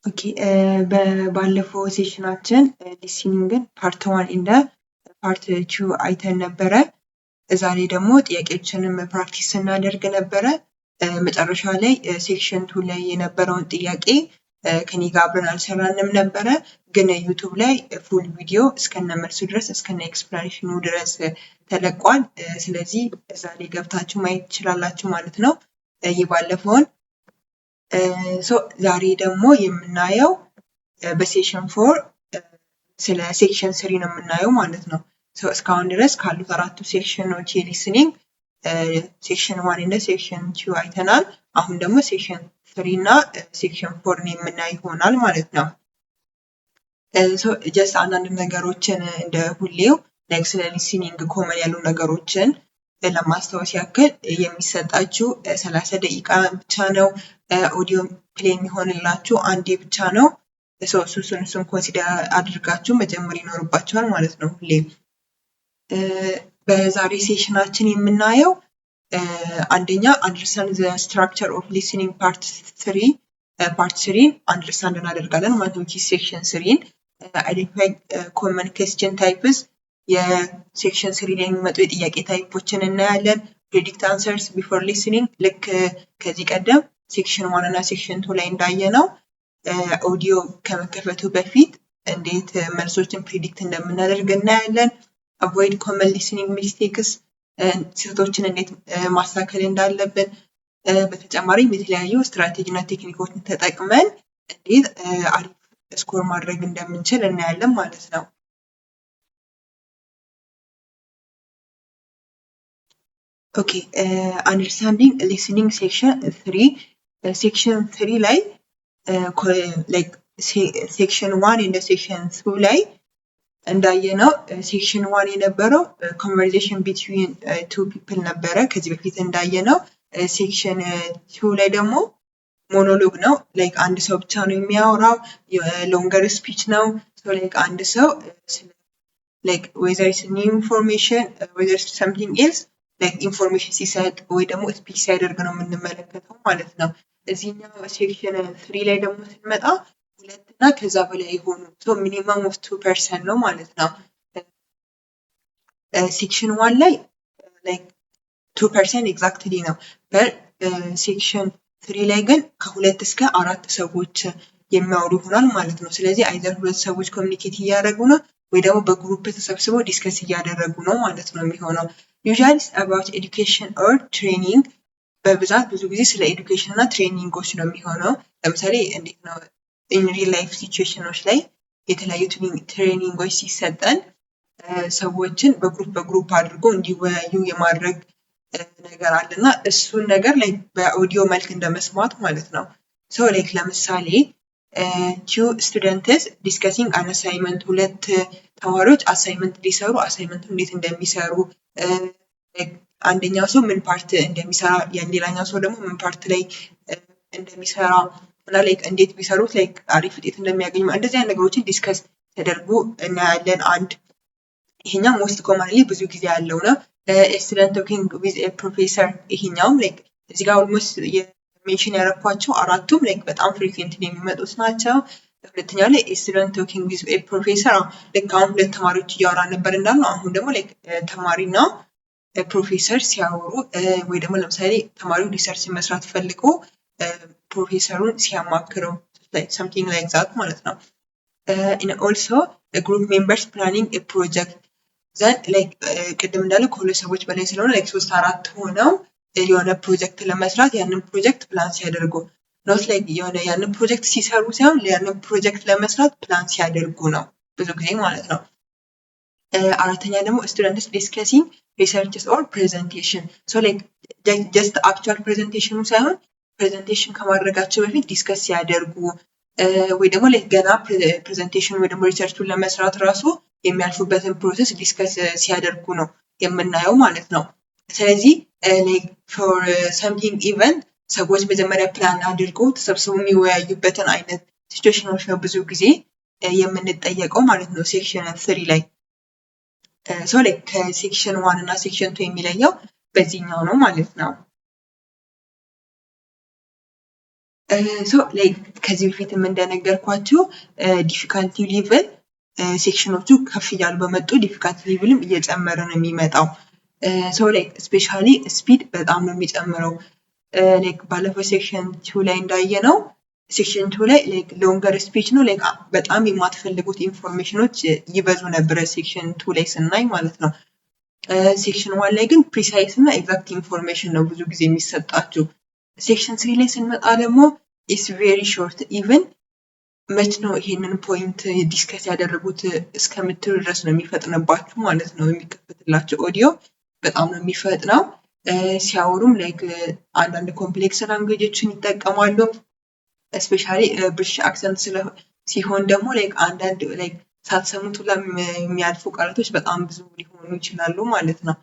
ኦኬ ባለፈው ሴሽናችን ሊስኒንግን ፓርት 1 እና ፓርት 2 አይተን ነበረ። ዛሬ ደግሞ ጥያቄዎችንም ፕራክቲስ እናደርግ ነበረ። መጨረሻ ላይ ሴክሽን 2 ላይ የነበረውን ጥያቄ ከኔ ጋር አብረን አልሰራንም ነበረ፣ ግን ዩቲዩብ ላይ ፉል ቪዲዮ እስከነ መልሱ ድረስ እስከነ ኤክስፕላኔሽኑ ድረስ ተለቋል። ስለዚህ እዛ ላይ ገብታችሁ ማየት ትችላላችሁ ማለት ነው የባለፈውን። ዛሬ ደግሞ የምናየው በሴሽን 4 ስለ ሴክሽን 3 ነው የምናየው ማለት ነው። እስካሁን ድረስ ካሉት አራቱ ሴክሽኖች የሊስኒንግ ሴክሽን 1 እና ሴክሽን 2 አይተናል። አሁን ደግሞ ሴክሽን 3 እና ሴክሽን 4 የምናይ ይሆናል ማለት ነው። ጀስት አንዳንድ ነገሮችን እንደ ሁሌው ላይክ ስለ ሊስኒንግ ኮመን ያሉ ነገሮችን ለማስታወስ ያክል የሚሰጣችሁ 30 ደቂቃ ብቻ ነው። ኦዲዮ ፕሌይ የሚሆንላችሁ አንዴ ብቻ ነው። እሱን ኮንሲደር አድርጋችሁ መጀመር ይኖርባችኋል ማለት ነው ሁሌ። በዛሬ ሴሽናችን የምናየው አንደኛ አንደርስታንድ ዘ ስትራክቸር ኦፍ ሊስኒንግ ፓርት 3 አንደርስታንድ እናደርጋለን ማለት ነው። ሴክሽን 3 አይደንቲፋይ ኮመን ኩዌስችን ታይፕስ የሴክሽን 3 ላይ የሚመጡ የጥያቄ ታይፖችን እናያለን። ፕሬዲክት አንሰርስ ቢፎር ሊስኒንግ ልክ ከዚህ ቀደም ሴክሽን 1 እና ሴክሽን 2 ላይ እንዳየነው ኦዲዮ ከመከፈቱ በፊት እንዴት መልሶችን ፕሪዲክት እንደምናደርግ እናያለን። አቮይድ ኮመን ሊስኒንግ ሚስቴክስ ስህተቶችን እንዴት ማስተካከል እንዳለብን፣ በተጨማሪም የተለያዩ ስትራቴጂ እና ቴክኒኮችን ተጠቅመን እንዴት አሪፍ ስኮር ማድረግ እንደምንችል እናያለን ማለት ነው። ኦኬ አንደርስታንዲንግ ሊስኒንግ ሴክሽን 3 ሴክሽን 3 ላይ ላይክ ሴክሽን 1 እና ሴክሽን 2 ላይ እንዳየነው ሴክሽን 1 የነበረው ኮንቨርሴሽን ቢትዊን ቱ ፒፕል ነበረ ከዚህ በፊት እንዳየነው። ሴክሽን 2 ላይ ደግሞ ሞኖሎግ ነው። ላይክ አንድ ሰው ብቻ ነው የሚያወራው፣ ሎንገር ስፒች ነው። ላይክ አንድ ሰው ላይክ whether it's new information whether it's something else ላይክ ኢንፎርሜሽን ሲሰጥ ወይ ደግሞ ስፒች ሲያደርግ ነው የምንመለከተው ማለት ነው። እዚህኛው ሴክሽን 3 ላይ ደግሞ ስንመጣ ሁለት እና ከዛ በላይ የሆኑ ሚኒመም ኦፍ 2% ነው ማለት ነው። ሴክሽን 1 ላይ ላይክ 2% ኤግዛክትሊ ነው። ሴክሽን 3 ላይ ግን ከሁለት እስከ 4 ሰዎች የሚያወሩ ይሆናል ማለት ነው። ስለዚህ አይዘር ሁለት ሰዎች ኮሚኒኬት እያደረጉ ነው ወይ ደግሞ በግሩፕ ተሰብስበው ዲስከስ እያደረጉ ነው ማለት ነው የሚሆነው። ዩዥዋሊ about education or training በብዛት ብዙ ጊዜ ስለ ኤዱኬሽን እና ትሬኒንጎች ነው የሚሆነው። ለምሳሌ እንዴት ነው ኢን ሪል ላይፍ ሲቹዌሽኖች ላይ የተለያዩ ትሬኒንጎች ሲሰጠን ሰዎችን በግሩፕ አድርጎ እንዲወያዩ የማድረግ ነገር አለና እሱን ነገር ላይ በኦዲዮ መልክ እንደመስማት ማለት ነው። ላይክ ለምሳሌ two students discussing an assignment ሁለት ተማሪዎች አሳይመንት ሊሰሩ አሳይመንቱን እንዴት እንደሚሰሩ አንደኛው ሰው ምን ፓርት እንደሚሰራ ሌላኛው ሰው ደግሞ ምን ፓርት ላይ እንደሚሰራ እና ላይክ እንዴት ቢሰሩት ላይክ አሪፍ ውጤት እንደሚያገኙ እንደዚህ አይነት ነገሮችን ዲስከስ ተደርጎ እናያለን። አንድ ይሄኛው ሞስት ኮመንሊ ብዙ ጊዜ ያለው ነው። ስቱደንት ቶኪንግ ዊዝ ኤ ፕሮፌሰር ይሄኛውም ላይክ እዚህ ጋር ኦልሞስት ሜንሽን ያደረኳቸው አራቱም ላይክ በጣም ፍሪኩዌንትሊ የሚመጡት ናቸው። ሁለተኛው ላይ ስቱደንት ቶኪንግ ዊዝ ኤ ፕሮፌሰር ልክ አሁን ሁለት ተማሪዎች እያወራ ነበር እንዳልነው አሁን ደግሞ ላይክ ተማሪና ፕሮፌሰር ሲያወሩ ወይ ደግሞ ለምሳሌ ተማሪው ሪሰርች መስራት ፈልጎ ፕሮፌሰሩን ሲያማክረው something like that ማለት ነው። and also a group members planning a project then like ቅድም እንዳለው ከሁለት ሰዎች በላይ ስለሆነ like 3-4 ሆነው የሆነ ፕሮጀክት ለመስራት ያንን ፕሮጀክት ፕላን ሲያደርጉ ኖት ላይክ የሆነ ያንን ፕሮጀክት ሲሰሩ ሳይሆን ያንን ፕሮጀክት ለመስራት ፕላን ሲያደርጉ ነው ብዙ ጊዜ ማለት ነው። አራተኛ ደግሞ students discussing researches or presentation like just actual presentation ሳይሆን ፕሬዘንቴሽን ከማድረጋቸው በፊት ዲስከስ ሲያደርጉ ወይ ደግሞ like ገና ፕሬዘንቴሽን ወይ ደግሞ ሪሰርቹን ለመስራት ራሱ የሚያልፉበትን ፕሮሰስ ዲስከስ ሲያደርጉ ነው የምናየው ማለት ነው። ስለዚህ like for something event ሰዎች መጀመሪያ ፕላን አድርገው ተሰብስበው የሚወያዩበትን አይነት ሲቹዌሽኖች ነው ብዙ ጊዜ የምንጠየቀው ማለት ነው ሴክሽን 3 ላይ። like ከሴክሽን 1 እና ሴክሽን 2 የሚለየው በዚህኛው ነው ማለት ነው። ላይክ ከዚህ በፊትም እንደነገርኳችሁ ዲፊካልቲ ሌቭል ሴክሽኖቹ ከፍ እያሉ በመጡ ዲፊካልቲ ሌቭልም እየጨመረ ነው የሚመጣው። ላይክ ስፔሻሊ ስፒድ በጣም ነው የሚጨምረው። ላይክ ባለፈው ሴክሽን 2 ላይ እንዳየነው ሴክሽን 2 ላይ ላይክ ሎንገር ስፒች ነው ላይክ በጣም የማትፈልጉት ኢንፎርሜሽኖች ይበዙ ነበረ ሴክሽን 2 ላይ ስናይ ማለት ነው። ሴክሽን 1 ላይ ግን ፕሪሳይስ እና ኤግዛክት ኢንፎርሜሽን ነው ብዙ ጊዜ የሚሰጣችሁ። ሴክሽን 3 ላይ ስንመጣ ደግሞ ኢስ ቬሪ ሾርት ኢቨን መች ነው ይሄንን ፖይንት ዲስከስ ያደረጉት እስከምትሉ ድረስ ነው የሚፈጥንባችሁ ማለት ነው። የሚከፈትላቸው ኦዲዮ በጣም ነው የሚፈጥነው። ሲያወሩም ላይክ አንዳንድ ኮምፕሌክስ ላንጉዌጆችን ይጠቀማሉ። ስፔሻሊ ብሪቲሽ አክሰንት ሲሆን ደግሞ ላይክ አንዳንድ ላይክ ሳትሰሙት ሁላ የሚያልፉ ቃላቶች በጣም ብዙ ሊሆኑ ይችላሉ ማለት ነው።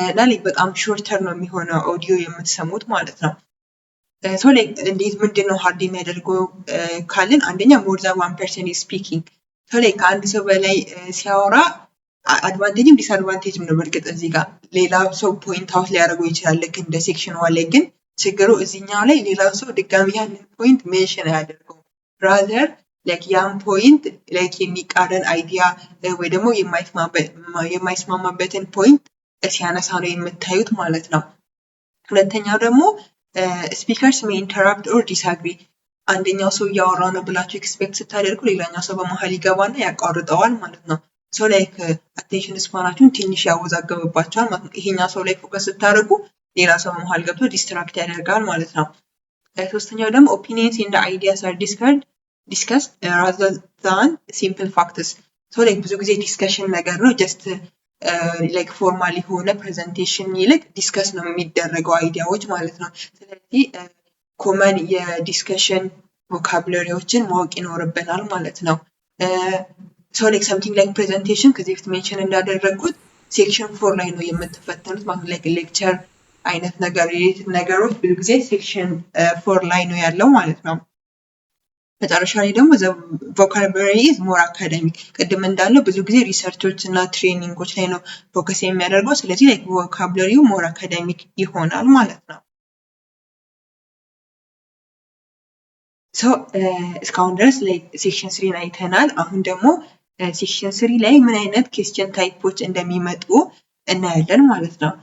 እና ላይክ በጣም ሾርተር ነው የሚሆነው ኦዲዮ የምትሰሙት ማለት ነው። ላይክ እንዴት ምንድነው ሃርድ የሚያደርገው ካልን አንደኛ ሞር ዛን ዋን ፐርሰን ኢዝ ስፒኪንግ ላይክ ከአንድ ሰው በላይ ሲያወራ አድቫንቴጅም ዲስአድቫንቴጅም ነው። በእርግጥ እዚህ ጋር ሌላ ሰው ፖይንት አውት ሊያደርገው ይችላል ልክ እንደ ሴክሽን 1 ላይ ግን ችግሩ እዚህኛው ላይ ሌላ ሰው ድጋሚ ያንን ፖይንት ሜንሽን አያደርገውም። ራዘር ላይክ ያን ፖይንት ላይክ የሚቃረን አይዲያ ወይ ደግሞ የማይስማማበትን ፖይንት ሲያነሳ ነው የምታዩት ማለት ነው። ሁለተኛው ደግሞ ስፒከርስ ሜይ ኢንተራፕት ኦር ዲስአግሪ አንደኛው ሰው እያወራ ነው ብላችሁ ኤክስፔክት ስታደርጉ ሌላኛው ሰው በመሀል ይገባና ያቋርጠዋል ማለት ነው። ላይክ አቴንሽን ስፓናችሁን ትንሽ ያወዛገብባቸዋል ማለት ነው። ይሄኛው ሰው ላይ ፎከስ ስታደርጉ ሌላ ሰው በመሀል ገብቶ ዲስትራክት ያደርጋል ማለት ነው። ሶስተኛው ደግሞ ኦፒኒየንስ ኤንድ አይዲያስ አር ዲስከስድ ራዘር ዛን ሲምፕል ፋክትስ ላይክ ብዙ ጊዜ ዲስከሽን ነገር ነው ጀስት ላይክ ፎርማል የሆነ ፕሬዘንቴሽን ይልቅ ዲስከስ ነው የሚደረገው አይዲያዎች ማለት ነው። ስለዚህ ኮመን የዲስከሽን ቮካብለሪዎችን ማወቅ ይኖርብናል ማለት ነው። ላይክ ሰምቲንግ ላይክ ፕሬዘንቴሽን ከዚህ በፊት ሜንሽን እንዳደረግኩት ሴክሽን 4 ላይ ነው የምትፈተኑት ማለት ላይክ ሌክቸር አይነት ነገሮች ብዙ ጊዜ ሴክሽን 4 ላይ ነው ያለው ማለት ነው። መጨረሻ ላይ ደግሞ ቮካብለሪ ኢዝ ሞር አካዳሚክ ቅድም እንዳለው ብዙ ጊዜ ሪሰርቾች እና ትሬኒንጎች ላይ ነው ፎከስ የሚያደርገው። ስለዚህ ላይክ ቮካብለሪው ሞር አካዳሚክ ይሆናል ማለት ነው። እስካሁን ድረስ ሴክሽን 3 አይተናል። አሁን ደግሞ ሴክሽን 3 ላይ ምን አይነት ኩዌስቸን ታይፖች እንደሚመጡ እናያለን ማለት ነው።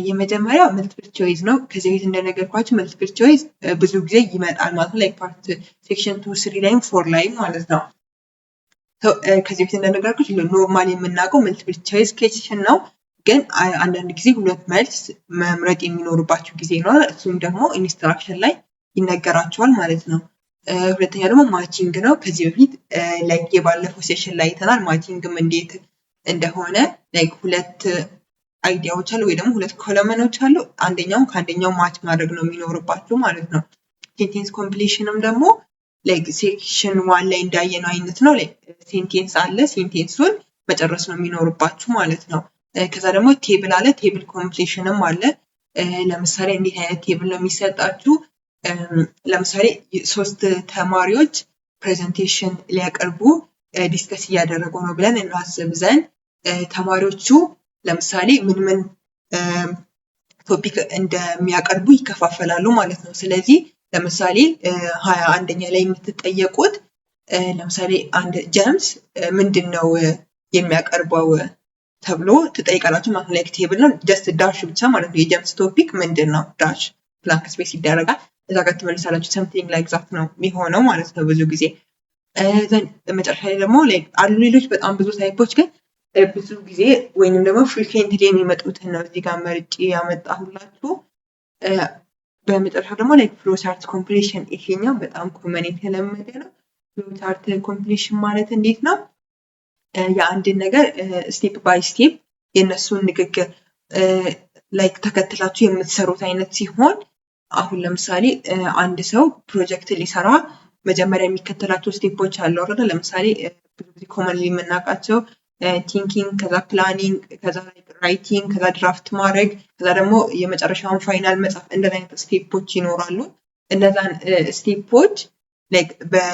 የመጀመሪያው መልቲፕል ቾይስ ነው። ከዚህ በፊት እንደነገርኳችሁ መልቲፕል ቾይስ ብዙ ጊዜ ይመጣል ማለት ነው። ላይክ ፓርት ሴክሽን 2 3 ላይም 4 ላይም ማለት ነው። ከዚህ በፊት እንደነገርኳችሁ ኖርማል የምናውቀው መልቲፕል ቾይስ ኩዌስቸን ነው። ግን አንዳንድ ጊዜ ሁለት መልስ መምረጥ የሚኖርባችሁ ጊዜ ይኖራል። እሱም ደግሞ ኢንስትራክሽን ላይ ይነገራቸዋል ማለት ነው። ሁለተኛ ደግሞ ማቺንግ ነው። ከዚህ በፊት ላይክ የባለፈው ሴሽን ላይ አይተናል ማቺንግም እንዴት እንደሆነ ላይክ ሁለት አይዲያዎች አሉ ወይ ደግሞ ሁለት ኮለመኖች አሉ አንደኛው ከአንደኛው ማች ማድረግ ነው የሚኖርባችሁ ማለት ነው። ሴንቴንስ ኮምፕሊሽንም ደግሞ ላይክ ሴክሽን 1 ላይ እንዳየነው አይነት ነው። ላይክ ሴንቴንስ አለ ሴንቴንሱን መጨረስ ነው የሚኖርባችሁ ማለት ነው። ከዛ ደግሞ ቴብል አለ ቴብል ኮምፕሊሽንም አለ። ለምሳሌ እንዴት አይነት ቴብል ነው የሚሰጣችሁ? ለምሳሌ 3 ተማሪዎች ፕሬዘንቴሽን ሊያቀርቡ ዲስከስ እያደረጉ ነው ብለን እናስብ ዘንድ ተማሪዎቹ ለምሳሌ ምን ቶፒክ እንደሚያቀርቡ ይከፋፈላሉ ማለት ነው። ስለዚህ ለምሳሌ 21ኛ ላይ የምትጠየቁት ለምሳሌ አንድ ጀምስ ምንድነው የሚያቀርበው ተብሎ ትጠይቃላችሁ ማለት ነው። ላይክ ቴብል ነው ጀስት ዳሽ ብቻ ማለት ነው። የጀምስ ቶፒክ ምንድነው ዳሽ ብላንክ ስፔስ ይደረጋል። እዛ ጋር ትመልሳላችሁ something like that ነው የሚሆነው ማለት ነው ብዙ ጊዜ። መጨረሻ ላይ ደግሞ ላይክ አሉ ሌሎች በጣም ብዙ ታይፖች ግን ብዙ ጊዜ ወይንም ደግሞ ፍሪኩዌንትሊ የሚመጡትን ነው እዚህ ጋር መርጬ ያመጣሁላችሁ። በመጨረሻ ደግሞ ላይክ ፍሎ ቻርት ኮምፕሊሽን ይሄኛው በጣም ኮመን የተለመደ ነው። ፍሎ ቻርት ኮምፕሊሽን ማለት እንዴት ነው? የአንድን ነገር ስቴፕ ባይ ስቴፕ የነሱን ንግግር ላይክ ተከትላችሁ የምትሰሩት አይነት ሲሆን አሁን ለምሳሌ አንድ ሰው ፕሮጀክት ሊሰራ መጀመሪያ የሚከተላቸው ስቴፖች አሉ አይደል? ለምሳሌ ብዙ ጊዜ ኮመንሊ የምናውቃቸው ቲንኪንግ፣ ከዛ ፕላኒንግ፣ ከዛ ራይቲንግ፣ ከዛ ድራፍት ማድረግ፣ ከዛ ደግሞ የመጨረሻውን ፋይናል መጻፍ እንደዚህ አይነት ስቴፖች ይኖራሉ። እነዛን ስቴፖች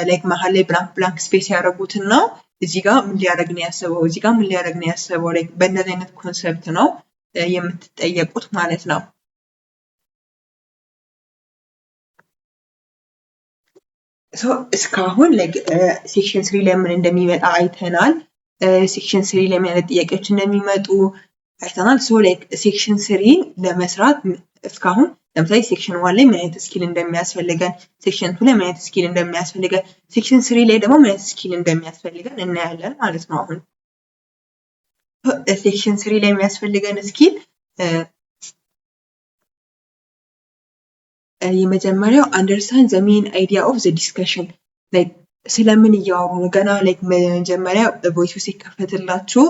ላይክ መሀል ላይ ብላንክ ስፔስ ያደረጉትና እዚህ ጋር ምን ሊያደርግ ነው ያሰበው እዚህ ጋር ምን ሊያደርግ ነው ያሰበው ላይክ በእነዚህ አይነት ኮንሰፕት ነው የምትጠየቁት ማለት ነው። ሶ እስካሁን ሴክሽን 3 ላይ ምን እንደሚመጣ አይተናል። ሴክሽን 3 ላይ ምን አይነት ጥያቄዎች እንደሚመጡ አይተናል። ሶ ሴክሽን 3 ለመስራት እስካሁን ለምሳሌ ሴክሽን 1 ላይ ምን አይነት ስኪል እንደሚያስፈልገን፣ ሴክሽን 2 ላይ ምን አይነት ስኪል እንደሚያስፈልገን፣ ሴክሽን 3 ላይ ደግሞ ምን አይነት ስኪል እንደሚያስፈልገን እናያለን ማለት ነው። አሁን ሴክሽን 3 ላይ የሚያስፈልገን ስኪል የመጀመሪያው አንደርስታንድ ዘ ሜን አይዲያ ኦፍ ዘ ዲስከሽን ስለምን እያወሩ ነው። ገና መጀመሪያ ቮይሱ ሲከፈትላችሁ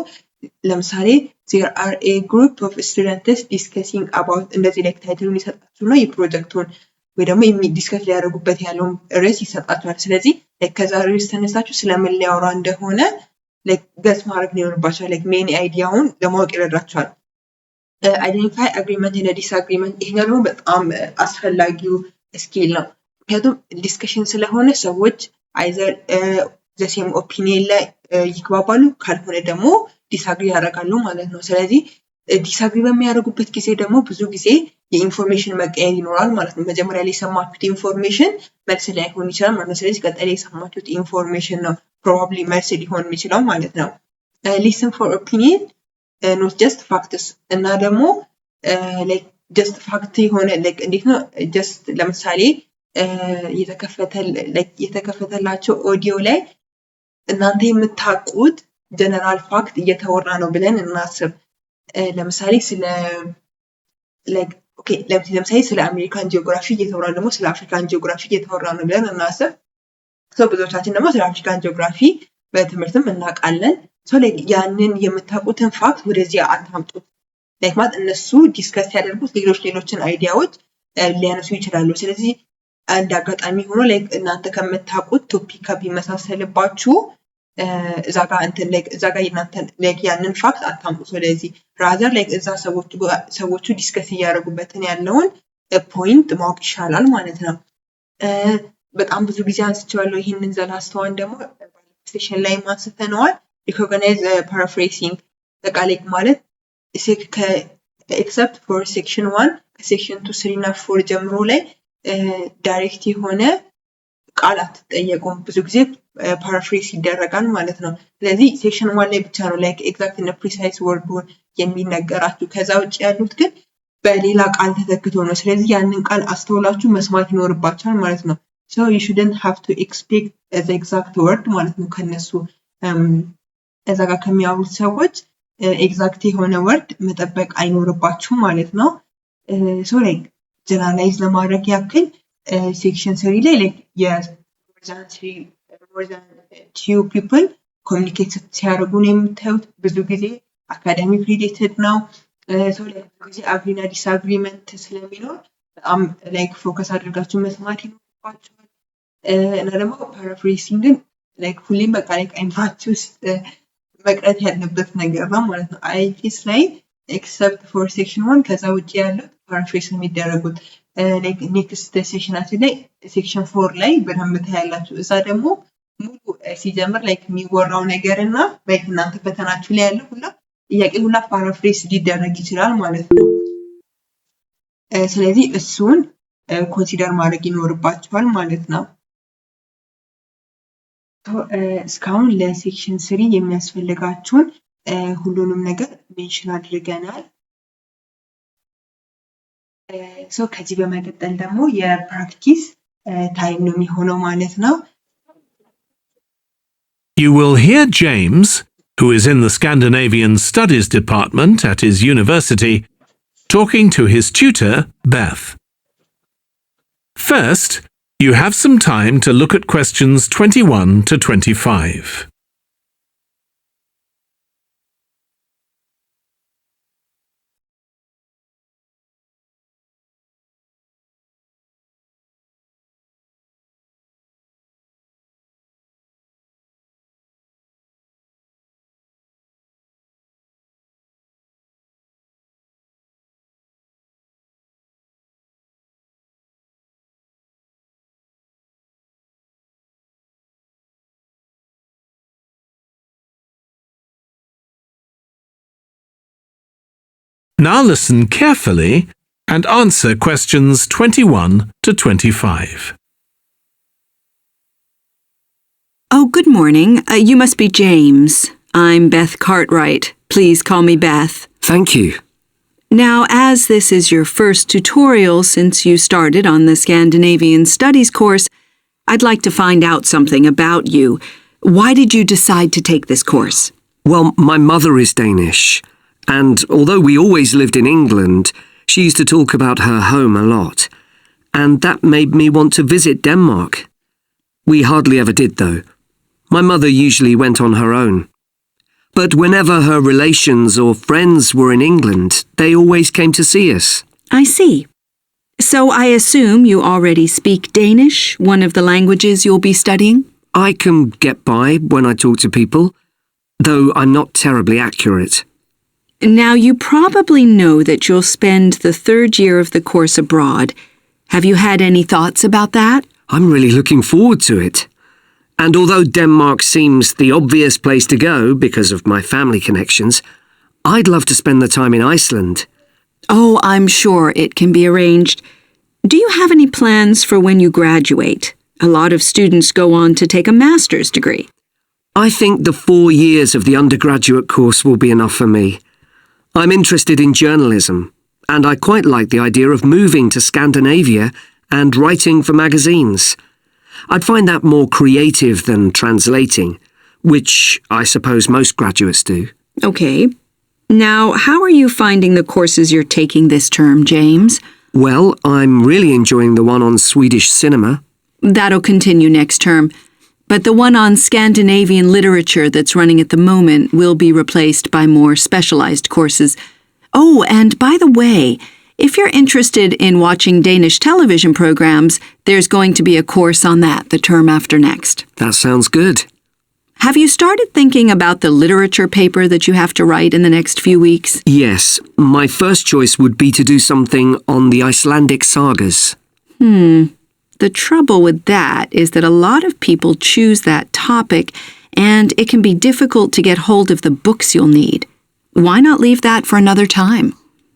ለምሳሌ there are a group of students discussing about እንደዚህ ታይትሉን ይሰጣችሁ ነው የፕሮጀክቱን ወይ ደግሞ ዲስከስ ሊያደርጉበት ያለውን ርዕስ ይሰጣችኋል። ስለዚህ ከዛ ርዕስ ተነሳችሁ ስለምን ሊያወራ እንደሆነ ገስ ማድረግ ነው ይኖርባችኋል። ሜን አይዲያውን ለማወቅ ይረዳችኋል። አይደንቲፋይ አግሪመንት እና ዲስአግሪመንት ይሄኛው ደግሞ በጣም አስፈላጊው ስኪል ነው። ምክንያቱም ዲስከሽን ስለሆነ ሰዎች አይዘር ዘ ሴም ኦፒኒየን ላይ ይግባባሉ፣ ካልሆነ ደግሞ ዲስአግሪ ያደርጋሉ ማለት ነው። ስለዚህ ዲስአግሪ በሚያደርጉበት ጊዜ ደግሞ ብዙ ጊዜ የኢንፎርሜሽን መቀየር ይኖራል ማለት ነው። መጀመሪያ ላይ የሰማችሁት ኢንፎርሜሽን መልስ ላይሆን ይችላል ማለት ነው። ስለዚህ ቀጣይ ላይ የሰማችሁት ኢንፎርሜሽን ነው ፕሮባብሊ መልስ ሊሆን የሚችለው ማለት ነው። ሊስን ፎር ኦፒኒየን ኖት ጀስት ፋክትስ እና ደግሞ ጀስት ፋክት የሆነ እንዴት ነው ጀስት ለምሳሌ የተከፈተላቸው ኦዲዮ ላይ እናንተ የምታውቁት ጀነራል ፋክት እየተወራ ነው ብለን እናስብ። ለምሳሌ ለምሳሌ ስለ አሜሪካን ጂኦግራፊ እየተወራ ደግሞ ስለ አፍሪካን ጂኦግራፊ እየተወራ ነው ብለን እናስብ። ብዙዎቻችን ደግሞ ስለ አፍሪካን ጂኦግራፊ በትምህርትም እናውቃለን። ያንን የምታውቁትን ፋክት ወደዚህ አታምጡት። ማለት እነሱ ዲስከስ ያደርጉት ሌሎችን አይዲያዎች ሊያነሱ ይችላሉ። ስለዚህ አንድ አጋጣሚ ሆኖ እናንተ ከምታውቁት ቶፒክ ቢመሳሰልባችሁ እዛ ጋር ያንን ፋክት አታምጡ። ስለዚህ ራዘር እዛ ሰዎቹ ዲስከስ እያደረጉበትን ያለውን ፖይንት ማወቅ ይሻላል ማለት ነው። በጣም ብዙ ጊዜ አንስቼዋለሁ ይህንን ዘላስተዋን ደግሞ ሴሽን ላይ አንስተነዋል። ሪኮግናይዝ ፓራፍሬሲንግ ተቃሌቅ ማለት ኤክሰፕት ፎር ሴክሽን 1 ከሴክሽን 2 3 እና 4 ጀምሮ ላይ ዳይሬክት የሆነ ቃል አትጠየቁም። ብዙ ጊዜ ፓራፍሬስ ይደረጋል ማለት ነው። ስለዚህ ሴክሽን 1 ላይ ብቻ ነው ኤግዛክት እና ፕሪሳይስ ወርድ የሚነገራችሁ። ከዛ ውጭ ያሉት ግን በሌላ ቃል ተተክቶ ነው። ስለዚህ ያንን ቃል አስተውላችሁ መስማት ይኖርባችኋል ማለት ነው። so you shouldn't have to expect the exact word ማለት ነው። ከነሱ እዛ ጋር ከሚያወሩት ሰዎች ኤግዛክት የሆነ ወርድ መጠበቅ አይኖርባችሁም ማለት ነው። so ጀነራላይዝ ለማድረግ ያክል ሴክሽን 3 ላይ more than two people ኮሚኒኬት ሲያደርጉ ነው የምታዩት። ብዙ ጊዜ አካዳሚክ ሪሌትድ ነው። ብዙ ጊዜ አግሪና ዲስአግሪመንት ስለሚኖር በጣም ፎከስ አድርጋችሁ መስማት ይኖርባችኋል። እና ደግሞ ፓራፍሬሲንግን ሁሌም በቃ አይምራችሁ ውስጥ መቅረት ያለበት ነገር ነው ማለት ነው። አይፒስ ላይ ኤክሰፕት ፎር ሴክሽን 1 ከዛ ውጭ ያሉት ፓራፍሬስ የሚደረጉት ኔክስት ሴሽናችን ላይ ሴክሽን 4 ላይ በደንብ ታያላችሁ። እዛ ደግሞ ሙሉ ሲጀምር የሚወራው ነገር እና እናንተ ፈተናችሁ ላይ ያለው ሁላ ጥያቄ ሁላ ፓራፍሬስ ሊደረግ ይችላል ማለት ነው። ስለዚህ እሱን ኮንሲደር ማድረግ ይኖርባችኋል ማለት ነው። እስካሁን ለሴክሽን 3 የሚያስፈልጋችሁን ሁሉንም ነገር ሜንሽን አድርገናል። ከዚህ በመቀጠል ደግሞ የፕራክቲስ ታይም ነው የሚሆነው ማለት ነው። You will hear James, who is in the Scandinavian Studies department at his university, talking to his tutor, Beth. First, you have some time to look at questions 21 to 25. Now listen carefully and answer questions 21 to 25. Oh, good morning. You must be James. I'm Beth Cartwright. Please call me Beth. Thank you. Now, as this is your first tutorial since you started on the Scandinavian Studies course, I'd like to find out something about you. Why did you decide to take this course? Well, my mother is Danish, and although we always lived in England, she used to talk about her home a lot, and that made me want to visit Denmark. We hardly ever did, though. My mother usually went on her own. But whenever her relations or friends were in England, they always came to see us. I see. So I assume you already speak Danish, one of the languages you'll be studying? I can get by when I talk to people, though I'm not terribly accurate. Now, you probably know that you'll spend the third year of the course abroad. Have you had any thoughts about that? I'm really looking forward to it. And although Denmark seems the obvious place to go because of my family connections, I'd love to spend the time in Iceland. Oh, I'm sure it can be arranged. Do you have any plans for when you graduate? A lot of students go on to take a master's degree. I think the 4 years of the undergraduate course will be enough for me. I'm interested in journalism, and I quite like the idea of moving to Scandinavia and writing for magazines. I'd find that more creative than translating, which I suppose most graduates do. Okay. Now, how are you finding the courses you're taking this term, James? Well, I'm really enjoying the one on Swedish cinema. That'll continue next term. But the one on Scandinavian literature that's running at the moment will be replaced by more specialized courses. Oh, and by the way, if you're interested in watching Danish television programs, there's going to be a course on that the term after next. That sounds good. Have you started thinking about the literature paper that you have to write in the next few weeks? Yes, my first choice would be to do something on the Icelandic sagas. The trouble with that is that a lot of people choose that topic, and it can be difficult to get hold of the books you'll need. Why not leave that for another time?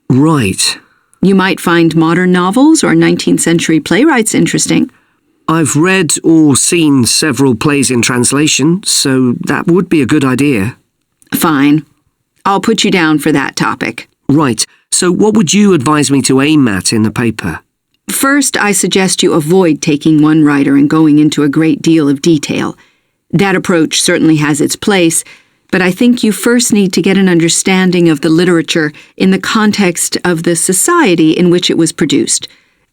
Right. You might find modern novels or 19th century playwrights interesting. I've read or seen several plays in translation, so that would be a good idea. Fine. I'll put you down for that topic. Right, so what would you advise me to aim at in the paper? First, I suggest you avoid taking one writer and going into a great deal of detail. That approach certainly has its place, but I think you first need to get an understanding of the literature in the context of the society in which it was produced,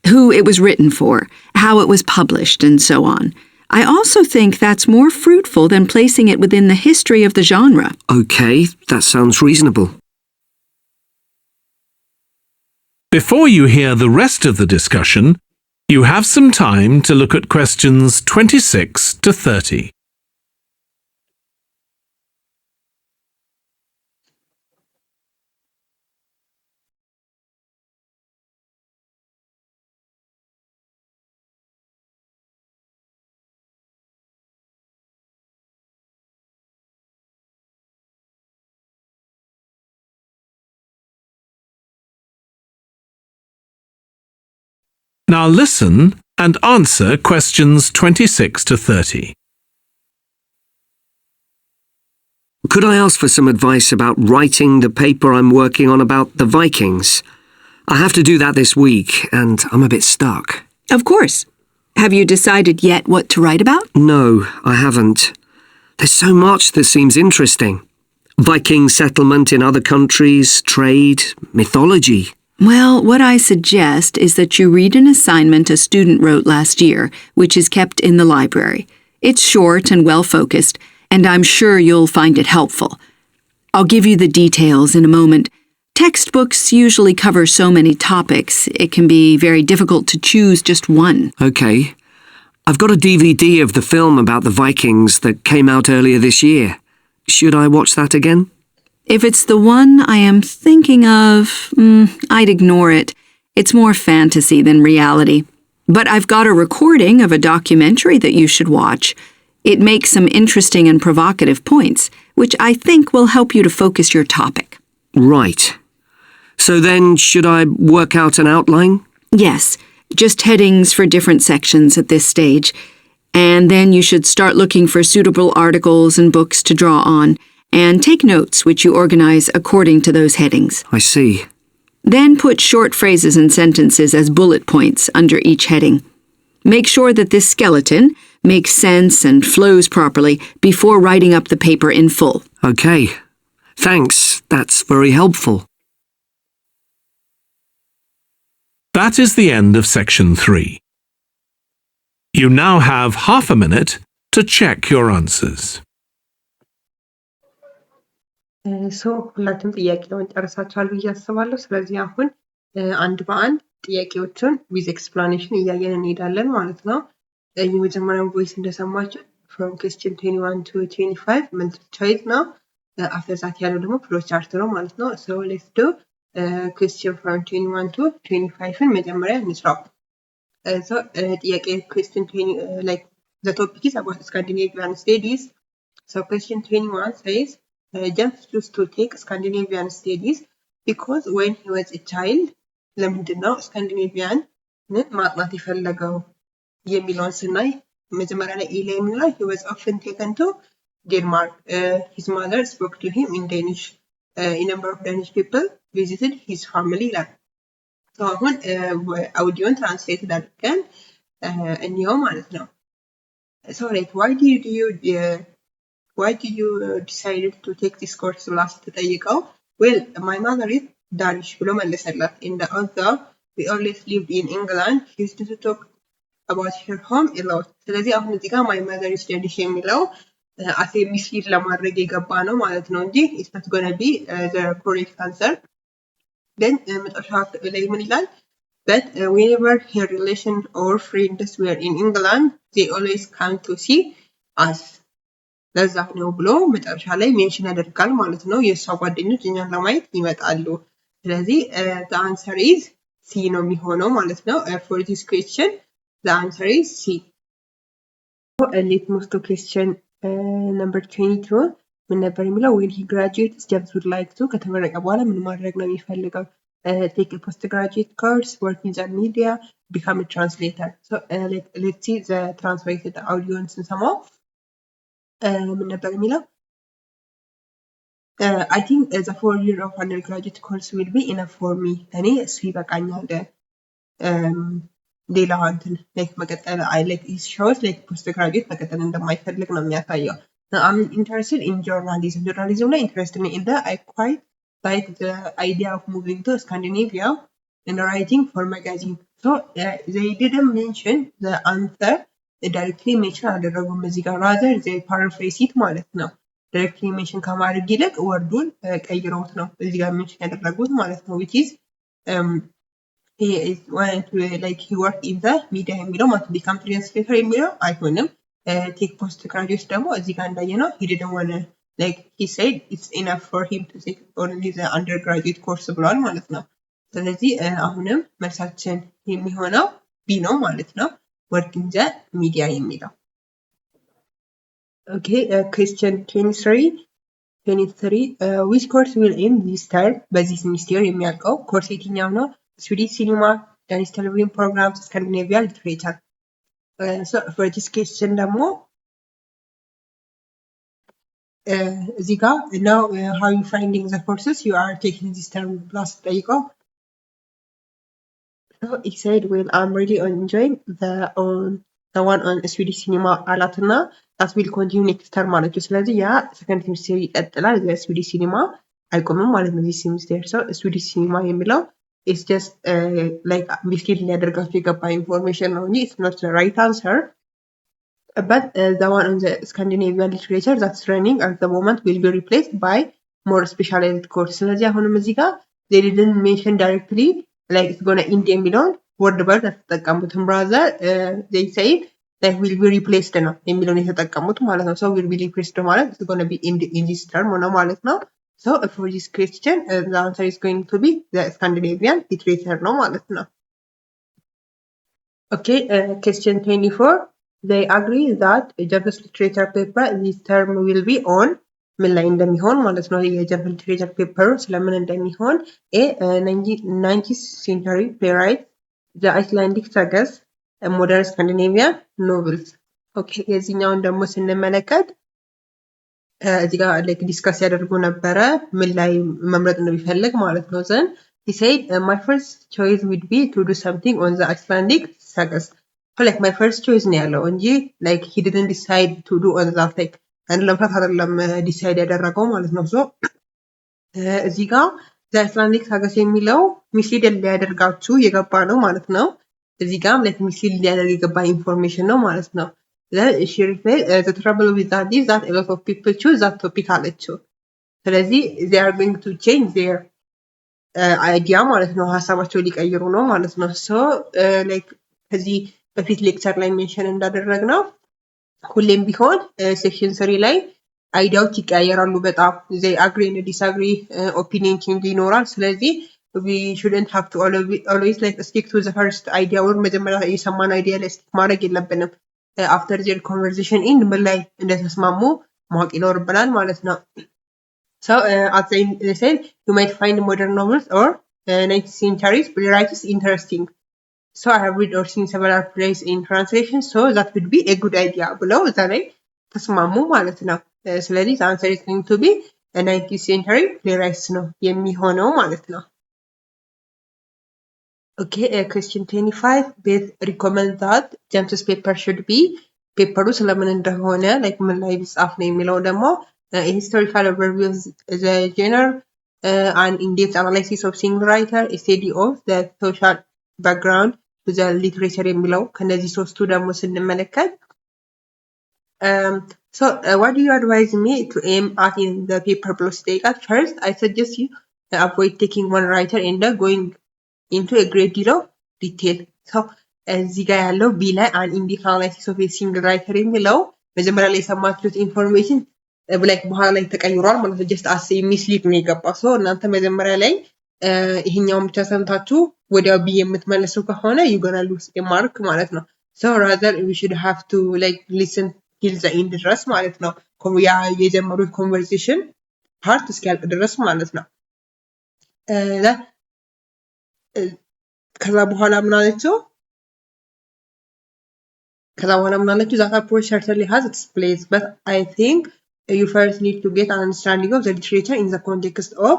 who it was written for, how it was published, and so on. I also think that's more fruitful than placing it within the history of the genre. Okay, that sounds reasonable. Before you hear the rest of the discussion, you have some time to look at questions 26 to 30. Now listen and answer questions 26 to 30. Could I ask for some advice about writing the paper I'm working on about the Vikings? I have to do that this week, and I'm a bit stuck. Of course. Have you decided yet what to write about? No, I haven't. There's so much that seems interesting. Viking settlement in other countries, trade, mythology. Well, what I suggest is that you read an assignment a student wrote last year, which is kept in the library. It's short and well-focused, and I'm sure you'll find it helpful. I'll give you the details in a moment. Textbooks usually cover so many topics, it can be very difficult to choose just one. Okay. I've got a DVD of the film about the Vikings that came out earlier this year. Should I watch that again? If it's the one I am thinking of, I'd ignore it. It's more fantasy than reality. But I've got a recording of a documentary that you should watch. It makes some interesting and provocative points, which I think will help you to focus your topic. Right. So then, should I work out an outline? Yes, just headings for different sections at this stage. And then you should start looking for suitable articles and books to draw on, and take notes which you organize according to those headings. I see. Then put short phrases and sentences as bullet points under each heading. Make sure that this skeleton makes sense and flows properly before writing up the paper in full. Okay. Thanks. That's very helpful. That is the end of section 3. You now have half a minute to check your answers. ሁላችሁም ጥያቄውን ጨርሳችኋል ብዬ አስባለሁ። ስለዚህ አሁን አንድ በአንድ ጥያቄዎቹን ዊዝ ኤክስፕላኔሽን እያየን እንሄዳለን ማለት ነው። የመጀመሪያው ቮይስ እንደሰማችሁ from question 21 to 25 multiple choice ነው። after that ያለው ደግሞ ፍሎ ቻርት ነው ማለት ነው። so let's do question from 21 to 25ን መጀመሪያ እንስራው። so ጥያቄ question 20 like the topic is about Scandinavian studies. So question 21 says James chose to take Scandinavian studies because when he was a child ለምንድን ነው ስካንዲኔቪያን ማጥናት የፈለገው የሚለውን ስናይ መጀመሪያ ላይ ኢላይ የሚለው he was often taken to Denmark. His mother spoke to him in Danish. A number of Danish people visited his family. So አሁን አውዲዮን ትራንስሌት አድርገን እንየው ማለት ነው። So like why did you decided to take this course last ተጠይቀው well my mother is Danish ብሎ መለሰላት። in the author we always lived in England. She used to talk about her home a lot. ስለዚህ አሁን እዚህ ጋር my mother is Danish የሚለው as a mislead ለማድረግ የገባ ነው ማለት ነው እንጂ it's not going to be the correct answer. Then መጨረሻ ላይ ምን ይላል but whenever her relation or friends were in England they always come to see us. ለዛ ነው ብሎ መጨረሻ ላይ ሜንሽን ያደርጋል ማለት ነው። የሷ ጓደኞች እኛን ለማየት ይመጣሉ። ስለዚህ the answer is C ነው የሚሆነው ማለት ነው። for this question the answer is C. Let's move to question number 22 ምን ነበር የሚለው when he graduates James would like to ከተመረቀ በኋላ ምን ማድረግ ነው የሚፈልገው? Take a postgraduate course, work in the media, become a translator. So let's see the translated audio ስንሰማው ምን ነበር የሚለው I think the 4 year of undergraduate course will be enough for me. እኔ እሱ ይበቃኛል። ሌላ እንትን like መቀጠል I like it shows like postgraduate መቀጠል እንደማይፈልግ ነው የሚያሳየው። I'm interested in journalism. Journalism ላይ interested ነኝ and I quite like the idea of moving to Scandinavia and writing for magazine. So they didn't mention the answer directly mention አደረጉም እዚህ ጋር rather they paraphrase it ማለት ነው። directly mention ከማድረግ ይልቅ ወርዱን ቀይረውት ነው እዚህ ጋር mention ያደረጉት ማለት ነው which is he is want to like he work in the media የሚለው ማለት become translator የሚለው አይሆንም። take postgraduate ደግሞ እዚህ ጋር እንዳየነው he didn't want to like he said it's enough for him to take only the undergraduate course ብሏል ማለት ነው። ስለዚህ አሁንም መልሳችን የሚሆነው B ነው ማለት ነው። work in the media የሚለው okay question 23 which course will end this term በዚህ ሴሚስተር የሚያልቀው ኮርስ የትኛው ነው? Swedish cinema, Danish television programs, Scandinavian literature. So for this question ደግሞ እዚህ ጋር now how you finding the courses you are taking this term last ጠይቀው so he said well I'm really enjoying the one on Swedish cinema አላትና that will continue next term ማለት ነው። ስለዚህ ያ second semester ይቀጥላል Swedish cinema አይቆምም ማለት ነው this semester so Swedish cinema የሚለው it's just like mislead ሊያደርጋችሁ የገባ information ነው እንጂ it's not the right answer. But the one on the Scandinavian literature that's running at the moment will be replaced by more specialized course. ስለዚህ አሁንም እዚህ ጋር they didn't mention directly like it's gonna end የሚለውን word by ተጠቀሙትም rather they said that will be replaced ነው የሚለውን የተጠቀሙት ማለት ነው። so will be replaced ማለት it's gonna be in this term ነው ማለት ነው። so for this question the answer is going to be the Scandinavian literature ነው ማለት ነው። okay question 24 they agree that Japanese literature paper this term will be on ምን ላይ እንደሚሆን ማለት ነው። የጃፓን ሊትሬቸር ፔፐር ስለምን እንደሚሆን a 19th century playwright the Icelandic sagas and modern Scandinavian novels ኦኬ የዚህኛውን ደግሞ ስንመለከት እዚህ ጋር ላይክ ዲስከስ ያደርጉ ነበረ ምን ላይ መምረጥ እንደሚፈልግ ማለት ነው ዘን he said my first choice would be to do something on the Icelandic sagas so like my first choice ነው ያለው እንጂ like he didn't decide to do on that like አንድ ለምሳሌ አይደለም ዲሳይድ ያደረገው ማለት ነው ሶ እዚህ ጋር the Icelandic sagas የሚለው ሚስሊድ ሊያደርጋችሁ የገባ ነው ማለት ነው እዚህ ጋር like ሚስሊድ ሊያደርግ የገባ ኢንፎርሜሽን ነው ማለት ነው then she replied the trouble with that is that a lot of people choose that topic አለችው ስለዚህ they are going to change their idea ማለት ነው ሐሳባቸው ሊቀይሩ ነው ማለት ነው so like ከዚህ በፊት ሌክቸር ላይ ሜንሽን እንዳደረግነው ሁሌም ቢሆን ሴክሽን 3 ላይ አይዲያዎች ይቀያየራሉ በጣም they agree and disagree opinion change ይኖራል ስለዚህ we shouldn't have to always like stick to the first idea or መጀመሪያ የሰማነው አይዲያ ላይ stick ማድረግ የለብንም after their conversation in ምን ላይ እንደተስማሙ ማወቅ ይኖርብናል ማለት ነው so as they said you might find modern novels or 19th century playwrights interesting so I have read or seen several plays in translation so that would be a good idea ብለው እዛ ላይ ተስማሙ ማለት ነው ስለዚህ the answer is going to be 19th century playwrights ነው የሚሆነው ማለት ነው Okay, question 25. Beth recommends that James's paper should be paper ስለምን እንደሆነ like ምን ላይ ቢጻፍ ነው የሚለው ደግሞ a historical overview of the genre, an in-depth analysis of single writer, a study of the social background to the literature የሚለው ከነዚህ ሶስቱ ደግሞ ስንመለከት so what do you advise me to aim at in the paper ብሎ ሲጠይቃት first I suggest you avoid taking one writer and going into a great deal of detail so እዚህ ጋር ያለው ቢ ላይ an in-depth analysis of a single writer የሚለው መጀመሪያ ላይ የሰማችሁት ኢንፎርሜሽን ብላክ በኋላ ላይ ተቀይሯል ማለት ነው just as mislead ነው የገባው so እናንተ መጀመሪያ ላይ ይሄኛውን ብቻ ሰምታችሁ ወዲያው ቢ የምትመለሱ ከሆነ you gonna lose a mark ማለት ነው so rather we should have to like listen till the end ድረስ ማለት ነው የጀመሩት conversation part እስኪያልቅ ድረስ ማለት ነው ከዛ በኋላ ምን አለችው that approach certainly has its place but I think you first need to get an understanding of the literature in the context of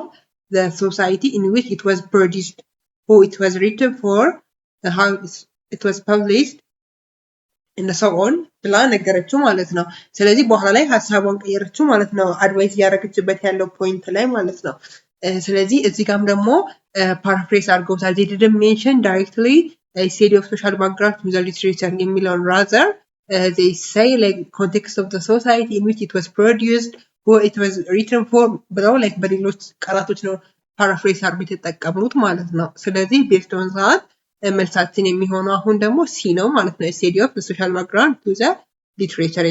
the society in which it was produced who it was written for how it was published and so on ብላ ነገረችው ማለት ነው ስለዚህ በኋላ ላይ ሐሳቧን ቀየረችው ማለት ነው አድቫይስ ያደረገችበት ያለው ፖይንት ላይ ማለት ነው ስለዚህ እዚህ ጋርም ደግሞ paraphrase አድርገውታል they didn't mention directly a study of social background to the literature የሚለውን rather they say like context of the society in which it was produced who it was written for ብለው like በሌሎች ቃላቶች ነው paraphrase አድርገው የተጠቀሙት ማለት ነው ስለዚህ based on that መልሳችን የሚሆነው አሁን ደግሞ ሲ ነው ማለት ነው study of the social background to the literature